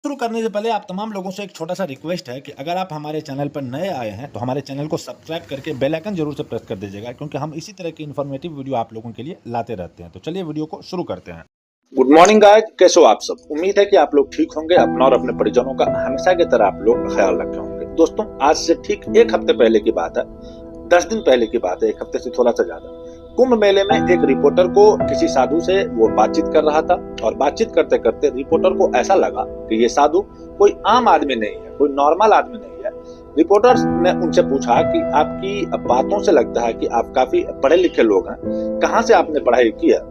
शुरू करने से पहले आप तमाम लोगों से एक छोटा-सा रिक्वेस्ट है कि अगर आप हमारे चैनल पर नए आए हैं, तो हमारे चैनल को सब्सक्राइब करके बेल आइकन ज़रूर से प्रेस कर दीजिएगा क्योंकि हम इसी तरह की इन्फॉर्मेटिव वीडियो आप लोगों के लिए लाते रहते हैं। तो चलिए वीडियो को शुरू करते हैं। गुड मॉर्निंग गाइस, कैसे हो आप सब। उम्मीद है कि आप लोग ठीक होंगे। अपना और अपने परिजनों का हमेशा की तरह आप लोग ख्याल रखे होंगे। दोस्तों, आज से ठीक एक हफ्ते पहले की बात है, 10 दिन पहले की बात है, एक हफ्ते से थोड़ा सा ज्यादा। कुंभ मेले में एक रिपोर्टर को किसी साधु से वो बातचीत कर रहा था और बातचीत करते करते रिपोर्टर को ऐसा लगा कि ये साधु कोई आम आदमी नहीं है, कोई नॉर्मल आदमी नहीं है। रिपोर्टर ने उनसे पूछा कि आपकी बातों से लगता है कि आप काफी पढ़े लिखे लोग हैं, कहाँ से आपने पढ़ाई की है।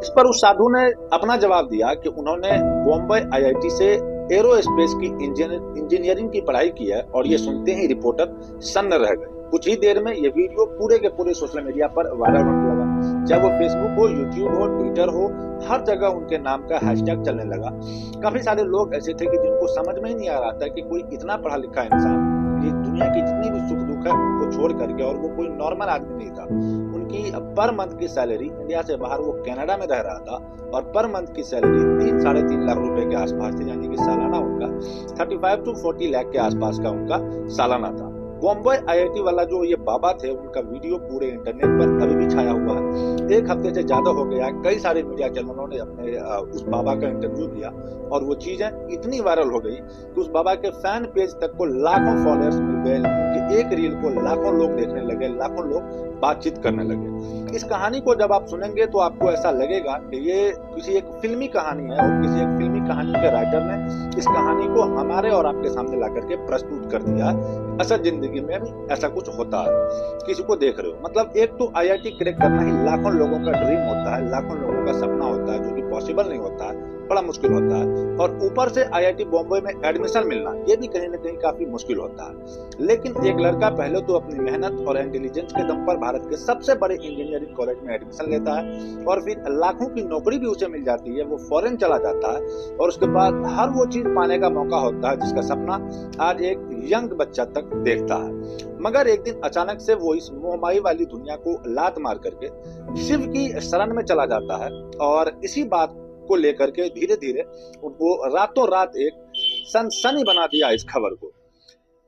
इस पर उस साधु ने अपना जवाब दिया कि उन्होंने बॉम्बे आईआईटी से एरोस्पेस की इंजीनियरिंग की पढ़ाई की है। और ये सुनते ही रिपोर्टर सन्न रह गए। कुछ ही देर में ये वीडियो पूरे के पूरे सोशल मीडिया पर वायरल होने लगा, चाहे वो फेसबुक हो, यूट्यूब हो, ट्विटर हो, हर जगह उनके नाम का हैशटैग चलने लगा। काफी सारे लोग ऐसे थे कि जिनको समझ में ही नहीं आ रहा था कि कोई इतना पढ़ा लिखा इंसान ये दुनिया की जितनी भी सुख दुख है उनको छोड़ करके, और वो कोई नॉर्मल आदमी नहीं था। उनकी पर मंथ की सैलरी, इंडिया से बाहर वो कनाडा में रह रहा था, और पर मंथ की सैलरी 3-3.5 लाख रुपए के आसपास थी, यानी कि सालाना उनका 35 to 40 लाख के आसपास का उनका सालाना था। बॉम्बे आईआईटी वाला जो ये बाबा थे, उनका वीडियो पूरे इंटरनेट पर अभी भी छाया हुआ है। एक हफ्ते से ज्यादा हो गया, कई सारे मीडिया चैनलों ने अपने उस बाबा का इंटरव्यू लिया, और वो चीजें इतनी वायरल हो गई कि उस बाबा के फैन पेज तक को लाखों फॉलोअर्स मिल गए। उनकी एक रील को लाखों लोग देखने लगे, लाखों लोग बातचीत करने लगे। इस कहानी को जब आप सुनेंगे तो आपको ऐसा लगेगा कि ये किसी एक फिल्मी कहानी है, और किसी एक फिल्मी कहानी के राइटर ने इस कहानी को हमारे और आपके सामने ला करके प्रस्तुत कर दिया। असल जिंदगी में भी ऐसा कुछ होता है, किसी को देख रहे हो। मतलब एक तो आईआईटी क्रैक करना ही लाखों लोगों का ड्रीम होता है, लाखों लोगों का सपना होता है, जो कि पॉसिबल नहीं होता है, बड़ा मुश्किल होता है। और ऊपर से आईआईटी बॉम्बे में एडमिशन मिलना, ये भी कहीं ना कहीं काफी मुश्किल होता है। लेकिन एक लड़का पहले तो अपनी मेहनत और इंटेलिजेंस के दम पर भारत के सबसे बड़े इंजीनियरिंग कॉलेज में एडमिशन लेता है, और फिर लाखों की नौकरी भी उसे मिल जाती है। वो फॉरेन चला जाता है, और उसके बाद हर वो चीज पाने का मौका होता है जिसका सपना आज एक यंग बच्चा तक देखता है। मगर एक दिन अचानक से वो इस मोहमाई वाली दुनिया को लात मार करके शिव की शरण में चला जाता है, और इसी बात को लेकर के धीरे धीरे उनको रातों रात एक सनसनी बना दिया इस खबर को।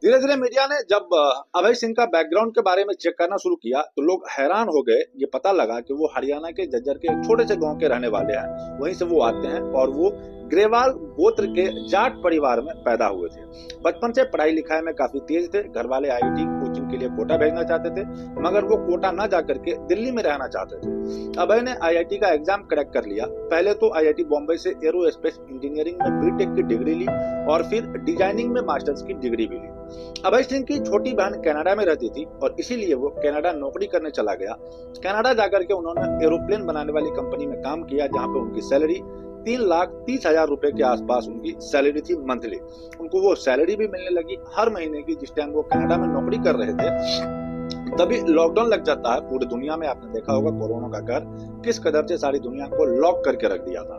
धीरे धीरे मीडिया ने जब अभय सिंह का बैकग्राउंड के बारे में चेक करना शुरू किया तो लोग हैरान हो गए। ये पता लगा कि वो हरियाणा के जज्जर के एक छोटे से गांव के रहने वाले हैं, वहीं से वो आते हैं, और वो ग्रेवाल गोत्र के जाट परिवार में पैदा हुए थे। बचपन से पढ़ाई लिखाई में काफी तेज थे। घर वाले आईआईटी कोचिंग के लिए कोटा भेजना चाहते थे, मगर वो कोटा न जाकर के दिल्ली में रहना चाहते थे। अभय ने आईआईटी का एग्जाम क्रैक कर लिया। पहले तो आईआईटी बॉम्बे से एरोस्पेस इंजीनियरिंग में बीटेक की डिग्री ली, और फिर डिजाइनिंग में मास्टर्स की डिग्री भी ली। अभय सिंह की छोटी बहन कनाडा में रहती थी, और इसीलिए वो कनाडा नौकरी करने चला गया। कनाडा जाकर के उन्होंने एरोप्लेन बनाने वाली कंपनी में काम किया, जहाँ पे उनकी सैलरी 3,30,000 रुपए के आसपास उनकी सैलरी थी मंथली। उनको वो सैलरी भी मिलने लगी हर महीने की। जिस टाइम वो कनाडा में नौकरी कर रहे थे तभी लॉकडाउन लग जाता है पूरी दुनिया में। आपने देखा होगा कोरोना का कहर किस कदर से सारी दुनिया को लॉक करके रख दिया था।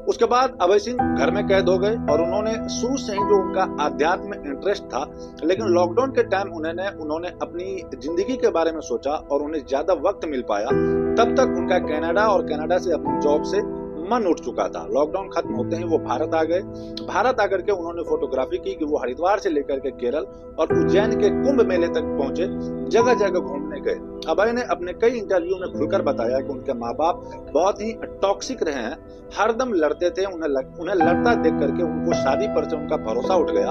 उसके बाद अभय सिंह घर में कैद हो गए, और उन्होंने शुरू से ही जो उनका आध्यात्म में इंटरेस्ट था, लेकिन लॉकडाउन के टाइम उन्होंने अपनी जिंदगी के बारे में सोचा, और उन्हें ज्यादा वक्त मिल पाया। तब तक उनका कनाडा और कनाडा से अपनी जॉब से मन उठ चुका था। लॉकडाउन खत्म होते ही वो भारत आ गए। भारत आकर के उन्होंने फोटोग्राफी की कि वो हरिद्वार से लेकर के केरल और उज्जैन के कुंभ मेले तक पहुंचे, जगह जगह घूमने गए। अभय ने अपने कई इंटरव्यू में खुलकर बताया कि उनके माँ बाप बहुत ही टॉक्सिक रहे हैं, हरदम लड़ते थे। उन्हें लड़ता देख करके उनको शादी पर से उनका भरोसा उठ गया।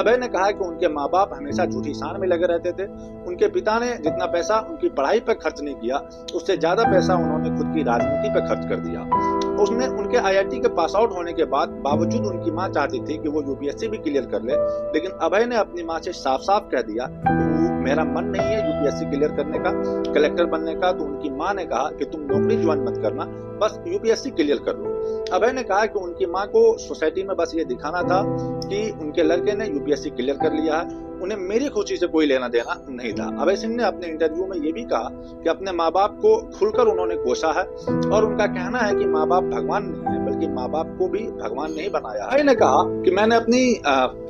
अभय ने कहा कि उनके माँ बाप हमेशा झूठी शान में लगे रहते थे। उनके पिता ने जितना पैसा उनकी पढ़ाई पर खर्च नहीं किया, उससे ज्यादा पैसा उन्होंने खुद की राजनीति पर खर्च कर दिया। उसने उनके आईआईटी के पास आउट होने के बाद बावजूद उनकी माँ चाहती थी कि वो यूपीएससी भी क्लियर कर ले, लेकिन अभय ने अपनी माँ से साफ साफ कह दिया कि मेरा मन नहीं है यूपीएससी क्लियर करने का, कलेक्टर बनने का। तो उनकी माँ ने कहा कि तुम नौकरी ज्वाइन मत करना, बस यूपीएससी क्लियर कर लो। अभय ने कहा कि उनकी माँ को सोसाइटी में बस ये दिखाना था कि उनके लड़के ने यूपीएससी क्लियर कर लिया है, उन्हें मेरी खुशी से कोई लेना देना नहीं था। अभय सिंह ने अपने इंटरव्यू में ये भी कहा कि अपने माँ बाप को खुलकर उन्होंने कोसा है, और उनका कहना है कि माँ बाप भगवान नहीं है, कि माँ बाप को भी भगवान ने ही बनाया है। ने कहा कि मैंने अपनी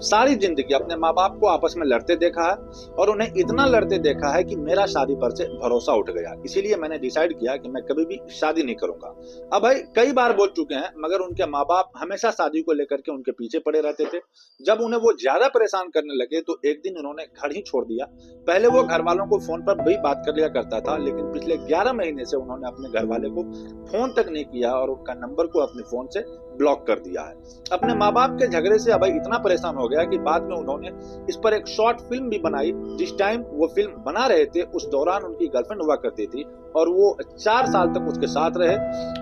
सारी जिंदगी अपने माँ बाप को आपस में लड़ते देखा है और उन्हें इतना लड़ते देखा है कि मेरा शादी पर से भरोसा उठ गया, इसीलिए मैंने डिसाइड किया कि मैं कभी भी शादी नहीं करूंगा। अब भाई कई बार बोल चुके हैं, मगर उनके माँ बाप हमेशा शादी को लेकर के उनके पीछे पड़े रहते थे। जब उन्हें वो ज्यादा परेशान करने लगे तो एक दिन उन्होंने घर ही छोड़ दिया। पहले वो घर वालों को फोन पर भी बात कर लिया करता था, लेकिन पिछले 11 महीने से उन्होंने अपने घर वाले को फोन तक नहीं किया और उनका नंबर को अपने फोन से ब्लॉक कर दिया है। अपने माँ बाप के झगड़े से अभय इतना परेशान हो गया कि बाद में उन्होंने इस पर एक शॉर्ट फिल्म भी बनाई। जिस टाइम वो फिल्म बना रहे थे उस दौरान उनकी गर्लफ्रेंड हुआ करती थी और वो 4 साल तक उसके साथ रहे,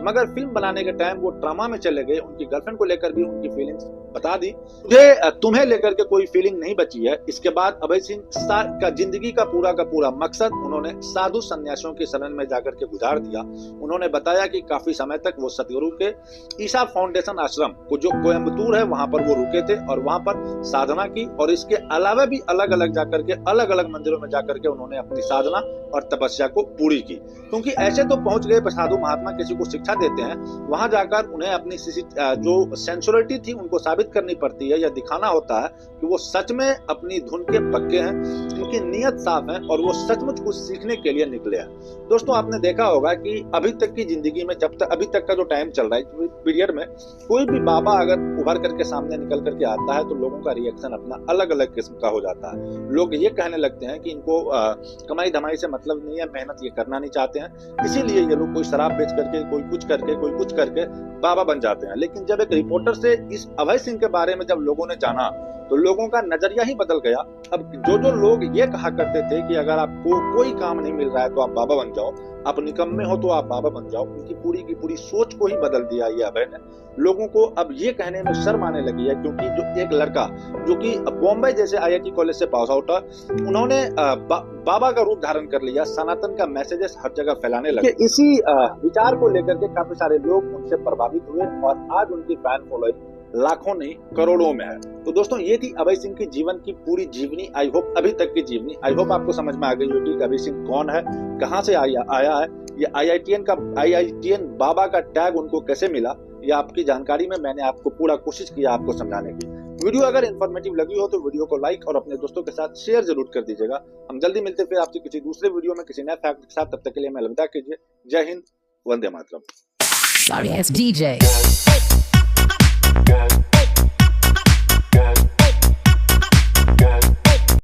मगर फिल्म बनाने के टाइम वो ट्रामा में चले गए। उनकी गर्लफ्रेंड को लेकर भी उनकी फीलिंग्स बता दी। तुम्हें लेकर के कोई फीलिंग नहीं बची है। इसके बाद अभय सिंह का जिंदगी का पूरा मकसद उन्होंने साधु सन्यासियों के शरण में जाकर के गुजार दिया। उन्होंने बताया कि काफी समय तक वो सतगुरु के ईशा फाउंडेशन आश्रम को जो कोयम्बतूर है वहां पर वो रुके थे और वहां पर साधना की, और इसके अलावा भी अलग अलग जाकर के अलग अलग मंदिरों में जाकर के उन्होंने अपनी साधना और तपस्या को पूरी की। क्योंकि ऐसे तो पहुंच गए साधु महात्मा किसी को शिक्षा देते हैं, वहां जाकर उन्हें अपनी जो सेंसुरिटी थी उनको साबित करनी पड़ती है या दिखाना होता है कि वो सच में अपनी धुन के पक्के हैं, उनकी नीयत साफ है और वो सचमुच कुछ सीखने के लिए निकले हैं। दोस्तों आपने देखा होगा कि अभी तक की जिंदगी में अभी तक का जो टाइम चल रहा है पीरियड में, कोई भी बाबा अगर उभर करके सामने निकल करके आता है तो लोगों का रिएक्शन अपना अलग अलग किस्म का हो जाता है। लोग ये कहने लगते हैं कि इनको कमाई धमाई से मतलब नहीं है, मेहनत ये करना नहीं चाहते हैं, इसीलिए ये लोग कोई शराब बेच करके कोई कुछ करके बाबा बन जाते हैं। लेकिन जब एक रिपोर्टर से इस अभय सिंह के बारे में जब लोगों ने जाना तो लोगों का नजरिया ही बदल गया। अब जो लोग ये कहा करते थे कि अगर आपको कोई काम नहीं मिल रहा है तो आप बाबा बन जाओ, आप निकम्मे हो तो आप बाबा बन जाओ, उनकी पूरी की पूरी सोच को ही बदल दिया ये अभय ने। लोगों को अब ये कहने में शर्म आने लगी है, क्योंकि जो एक लड़का जो कि बॉम्बे जैसे IIT कॉलेज से पास आउट है, उन्होंने बाबा का रूप धारण कर लिया, सनातन का मैसेजेस हर जगह फैलाने लगे। इसी विचार को लेकर के काफी सारे लोग उनसे प्रभावित हुए और आज उनकी फैन फॉलोइंग लाखों नहीं करोड़ों में है। तो दोस्तों ये थी अभय सिंह की जीवन की पूरी जीवनी। आई होप अभी तक की जीवनी आई होप आपको समझ में आ गई होगी कि अभय सिंह कौन है, कहां से आया है, ये IITN बाबा का टैग उनको कैसे मिला, ये आपकी जानकारी में मैंने आपको पूरा कोशिश किया आपको समझाने की। वीडियो अगर इन्फॉर्मेटिव लगी हो तो वीडियो को लाइक और अपने दोस्तों के साथ शेयर जरूर कर दीजिएगा। हम जल्दी मिलते फिर आपसे किसी दूसरे वीडियो में किसी नए फैक्ट के साथ। तब तक के लिए मैं अलविदा कीजिए। जय Hind, Vande Mataram. Sorry, it's DJ.